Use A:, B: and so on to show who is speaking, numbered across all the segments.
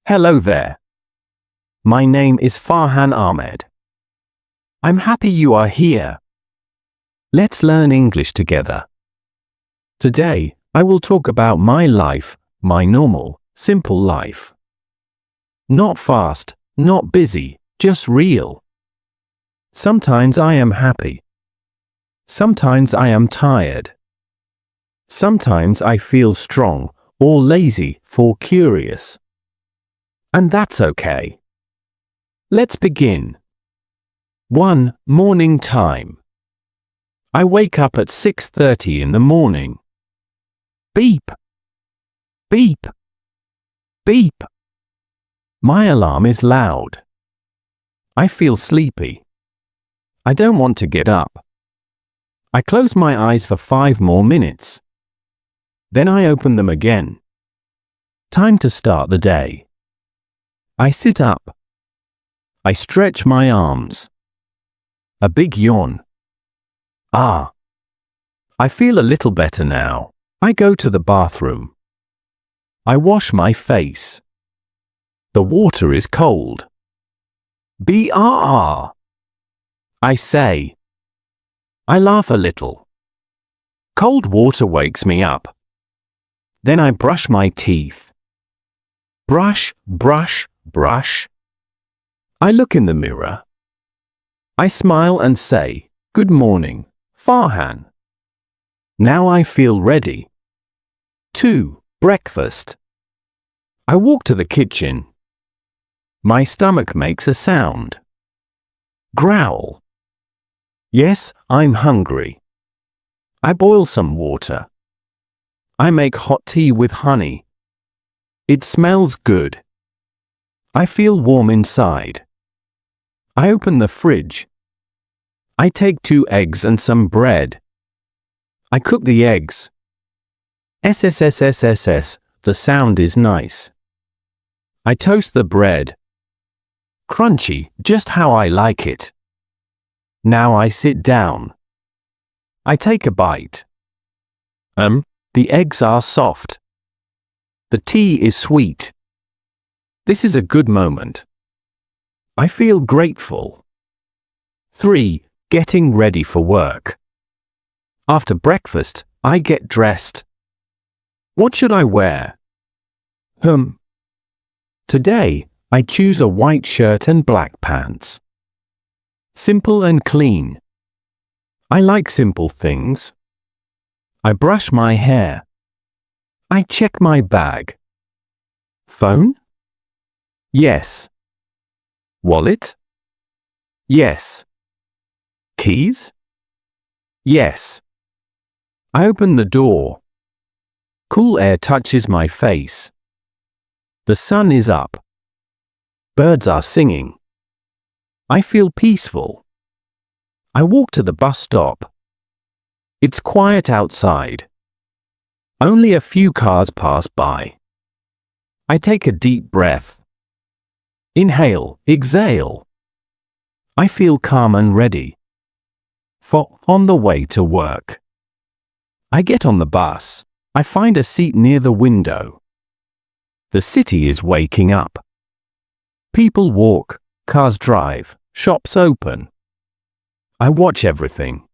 A: Hello there. My name is Farhan Ahmed. I'm happy you are here. Let's learn English together. Today, I will talk about my life, my normal, simple life. Not fast, not busy, just real. Sometimes I am happy. Sometimes I am tired. Sometimes I feel strong, or lazy, or curious. And that's okay. Let's begin. 1. Morning time. I wake up at 6:30 in the morning. Beep. Beep. Beep. My alarm is loud. I feel sleepy. I don't want to get up. I close my eyes for 5 more minutes. Then I open them again. Time to start the day. I sit up. I stretch my arms. A big yawn. Ah. I feel a little better now. I go to the bathroom. I wash my face. The water is cold. Brr. I say. I laugh a little. Cold water wakes me up. Then I brush my teeth. Brush, brush, brush. I look in the mirror. I smile and say, "Good morning, Farhan." Now I feel ready. 2. Breakfast. I walk to the kitchen. My stomach makes a sound. Growl. Yes, I'm hungry. I boil some water. I make hot tea with honey. It smells good. I feel warm inside. I open the fridge. I take 2 eggs and some bread. I cook the eggs. SSSSSS, the sound is nice. I toast the bread. Crunchy, just how I like it. Now I sit down. I take a bite. The eggs are soft. The tea is sweet. This is a good moment. I feel grateful. 3. Getting ready for work. After breakfast, I get dressed. What should I wear? Today, I choose a white shirt and black pants. Simple and clean. I like simple things. I brush my hair. I check my bag. Phone? Yes. Wallet? Yes. Keys? Yes. I open the door. Cool air touches my face. The sun is up. Birds are singing. I feel peaceful. I walk to the bus stop. It's quiet outside. Only a few cars pass by. I take a deep breath. Inhale, exhale. I feel calm and ready. For on the way to work. I get on the bus. I find a seat near the window. The city is waking up. People walk, cars drive, shops open. I watch everything.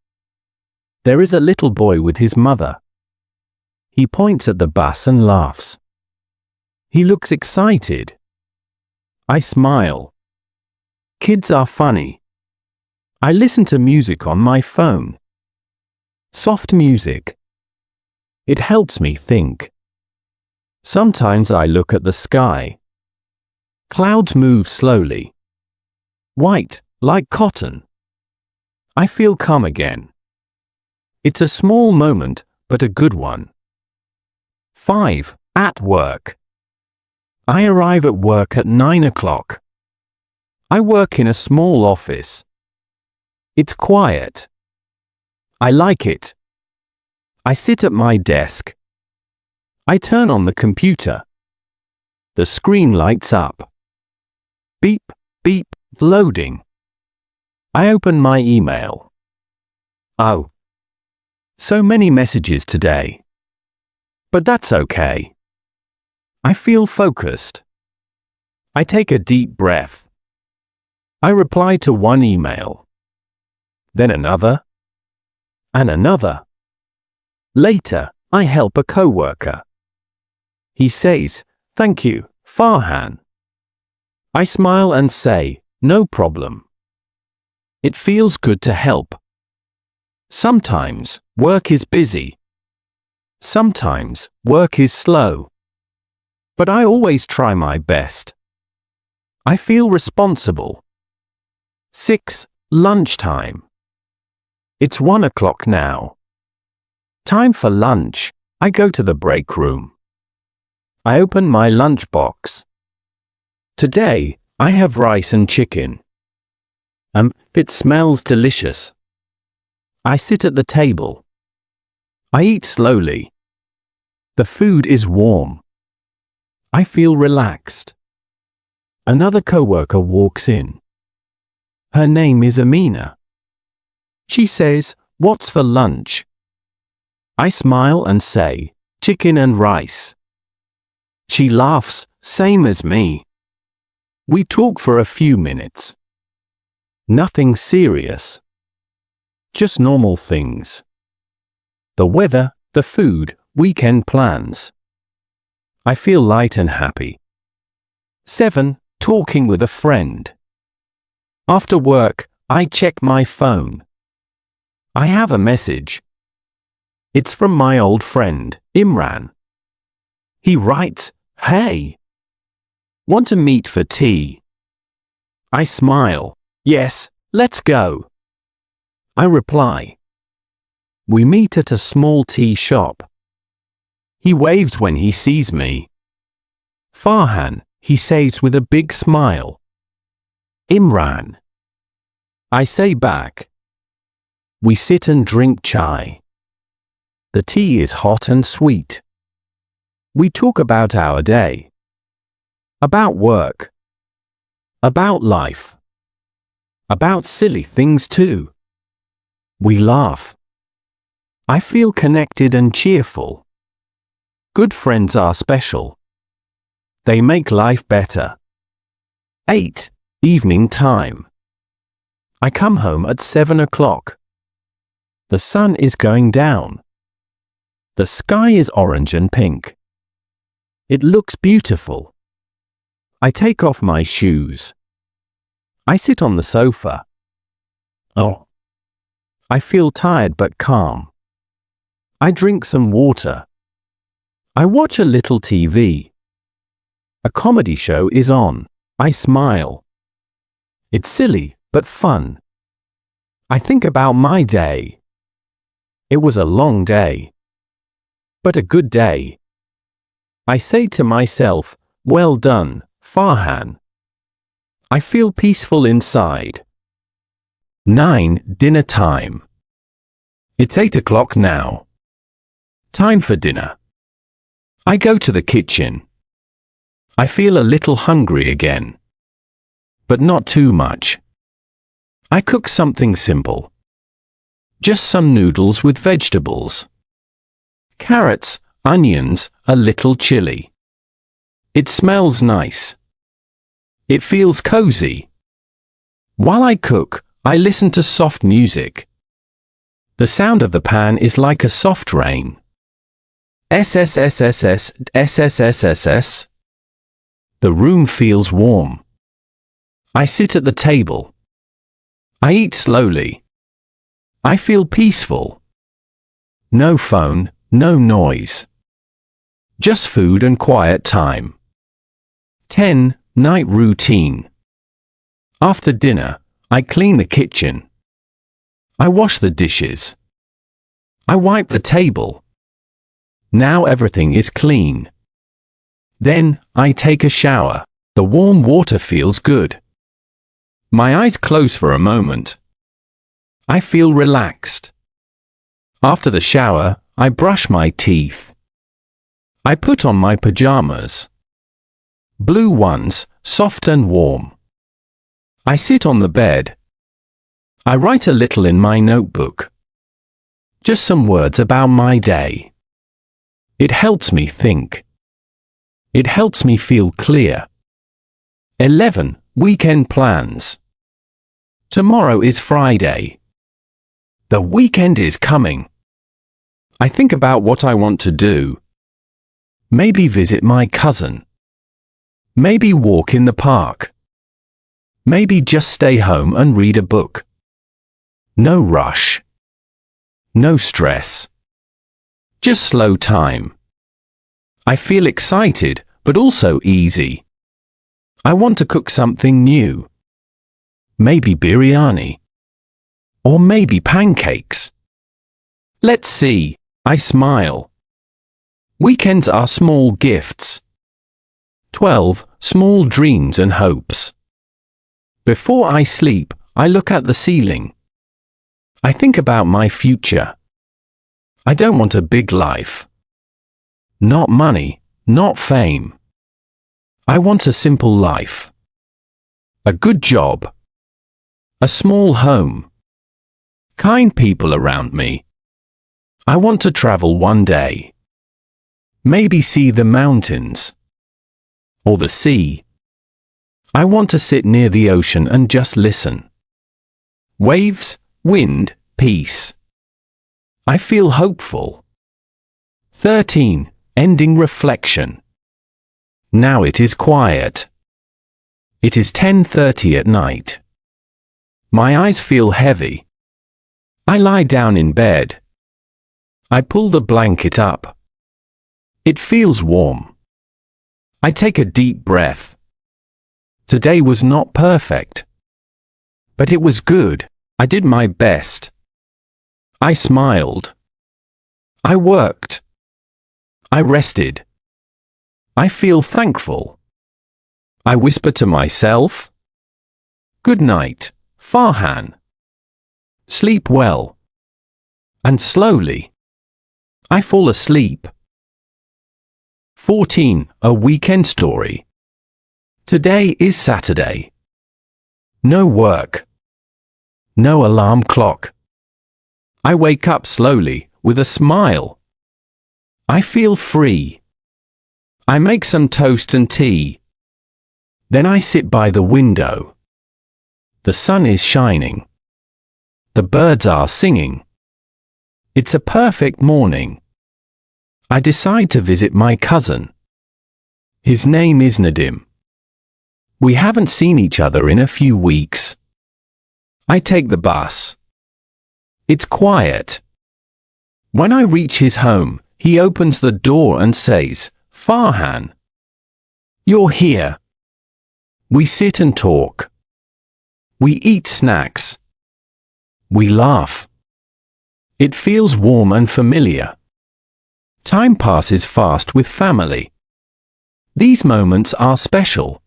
A: There is a little boy with his mother. He points at the bus and laughs. He looks excited. I smile. Kids are funny. I listen to music on my phone. Soft music. It helps me think. Sometimes I look at the sky. Clouds move slowly. White, like cotton. I feel calm again. It's a small moment, but a good one. 5. At work. I arrive at work at 9 o'clock. I work in a small office. It's quiet. I like it. I sit at my desk. I turn on the computer. The screen lights up. Beep, beep, loading. I open my email. Oh. So many messages today. But that's okay. I feel focused. I take a deep breath. I reply to one email, then another, and another. Later, I help a coworker. He says, "Thank you, Farhan." I smile and say, "No problem." It feels good to help. Sometimes, work is busy. Sometimes, work is slow. But I always try my best. I feel responsible. 6. Lunchtime. It's 1 o'clock now. Time for lunch. I go to the break room. I open my lunchbox. Today, I have rice and chicken. It smells delicious. I sit at the table. I eat slowly. The food is warm. I feel relaxed. Another coworker walks in. Her name is Amina. She says, "What's for lunch?" I smile and say, "Chicken and rice." She laughs, same as me. We talk for a few minutes. Nothing serious. Just normal things. The weather, the food, weekend plans. I feel light and happy. 7. Talking with a friend. After work, I check my phone. I have a message. It's from my old friend, Imran. He writes, "Hey, want to meet for tea?" I smile. "Yes, let's go." I reply. We meet at a small tea shop. He waves when he sees me. "Farhan," he says with a big smile. "Imran," I say back. We sit and drink chai. The tea is hot and sweet. We talk about our day. About work. About life. About silly things too. We laugh. I feel connected and cheerful. Good friends are special. They make life better. 8. Evening time. I come home at 7 o'clock. The sun is going down. The sky is orange and pink. It looks beautiful. I take off my shoes. I sit on the sofa. Oh. I feel tired but calm. I drink some water. I watch a little TV. A comedy show is on. I smile. It's silly but fun. I think about my day. It was a long day. But a good day. I say to myself, "Well done, Farhan." I feel peaceful inside. 9. Dinner time. It's 8 o'clock now. Time for dinner. I go to the kitchen. I feel a little hungry again. But not too much. I cook something simple. Just some noodles with vegetables. Carrots, onions, a little chili. It smells nice. It feels cozy. While I cook, I listen to soft music. The sound of the pan is like a soft rain. SSSSS, SSSSS. The room feels warm. I sit at the table. I eat slowly. I feel peaceful. No phone, no noise. Just food and quiet time. 10. Night routine. After dinner, I clean the kitchen. I wash the dishes. I wipe the table. Now everything is clean. Then, I take a shower. The warm water feels good. My eyes close for a moment. I feel relaxed. After the shower, I brush my teeth. I put on my pajamas. Blue ones, soft and warm. I sit on the bed. I write a little in my notebook. Just some words about my day. It helps me think. It helps me feel clear. 11. Weekend plans. Tomorrow is Friday. The weekend is coming. I think about what I want to do. Maybe visit my cousin. Maybe walk in the park. Maybe just stay home and read a book. No rush. No stress. Just slow time. I feel excited, but also easy. I want to cook something new. Maybe biryani. Or maybe pancakes. Let's see. I smile. Weekends are small gifts. 12. Small dreams and hopes. Before I sleep, I look at the ceiling. I think about my future. I don't want a big life. Not money, not fame. I want a simple life. A good job. A small home. Kind people around me. I want to travel one day. Maybe see the mountains. Or the sea. I want to sit near the ocean and just listen. Waves, wind, peace. I feel hopeful. 13. Ending reflection. Now it is quiet. It is 10:30 at night. My eyes feel heavy. I lie down in bed. I pull the blanket up. It feels warm. I take a deep breath. Today was not perfect. But it was good. I did my best. I smiled. I worked. I rested. I feel thankful. I whisper to myself. Good night, Farhan. Sleep well. And slowly, I fall asleep. 14. A weekend story. Today is Saturday. No work. No alarm clock. I wake up slowly, with a smile. I feel free. I make some toast and tea. Then I sit by the window. The sun is shining. The birds are singing. It's a perfect morning. I decide to visit my cousin. His name is Nadim. We haven't seen each other in a few weeks. I take the bus. It's quiet. When I reach his home, he opens the door and says, Farhan, you're here. We sit and talk. We eat snacks. We laugh. It feels warm and familiar. Time passes fast with family. These moments are special.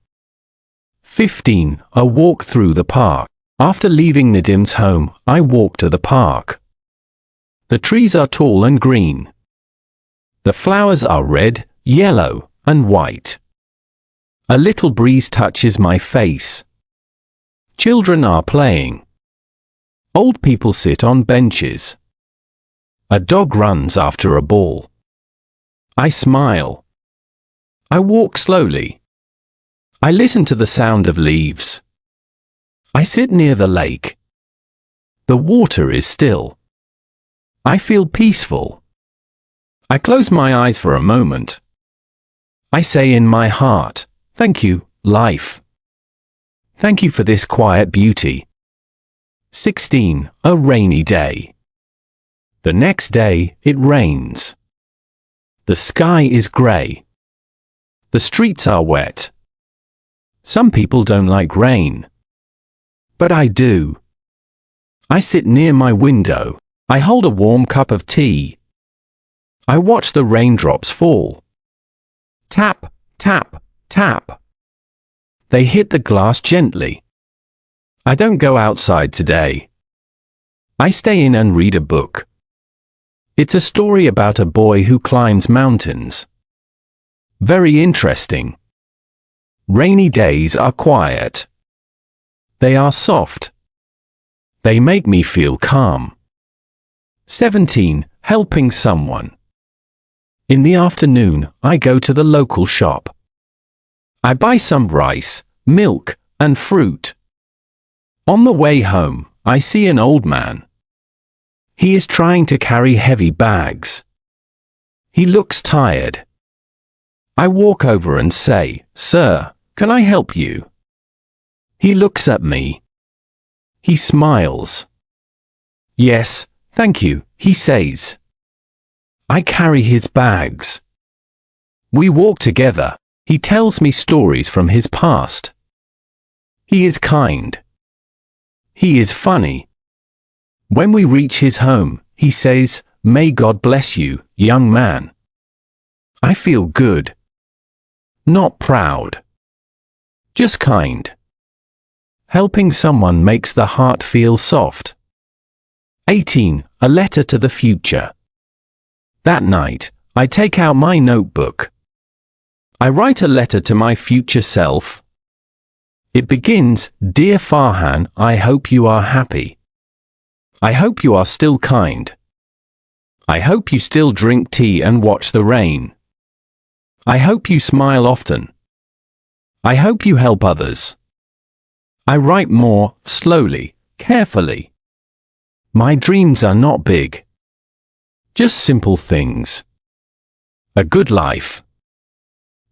A: 15. A walk through the park. After leaving Nadim's home, I walk to the park. The trees are tall and green. The flowers are red, yellow, and white. A little breeze touches my face. Children are playing. Old people sit on benches. A dog runs after a ball. I smile. I walk slowly. I listen to the sound of leaves. I sit near the lake. The water is still. I feel peaceful. I close my eyes for a moment. I say in my heart, thank you, life. Thank you for this quiet beauty. 16. A rainy day. The next day, it rains. The sky is grey. The streets are wet. Some people don't like rain. But I do. I sit near my window. I hold a warm cup of tea. I watch the raindrops fall. Tap, tap, tap. They hit the glass gently. I don't go outside today. I stay in and read a book. It's a story about a boy who climbs mountains. Very interesting. Rainy days are quiet. They are soft. They make me feel calm. 17. Helping someone. In the afternoon, I go to the local shop. I buy some rice, milk, and fruit. On the way home, I see an old man. He is trying to carry heavy bags. He looks tired. I walk over and say, "Sir, can I help you?" He looks at me. He smiles. "Yes, thank you," he says. I carry his bags. We walk together. He tells me stories from his past. He is kind. He is funny. When we reach his home, he says, "May God bless you, young man." I feel good. Not proud. Just kind. Helping someone makes the heart feel soft. 18. A letter to the future. That night, I take out my notebook. I write a letter to my future self. It begins, "Dear Farhan, I hope you are happy. I hope you are still kind. I hope you still drink tea and watch the rain. I hope you smile often. I hope you help others." I write more, slowly, carefully. My dreams are not big. Just simple things. A good life.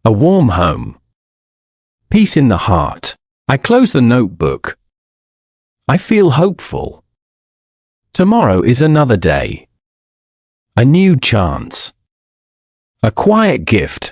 A: A warm home. Peace in the heart. I close the notebook. I feel hopeful. Tomorrow is another day. A new chance. A quiet gift.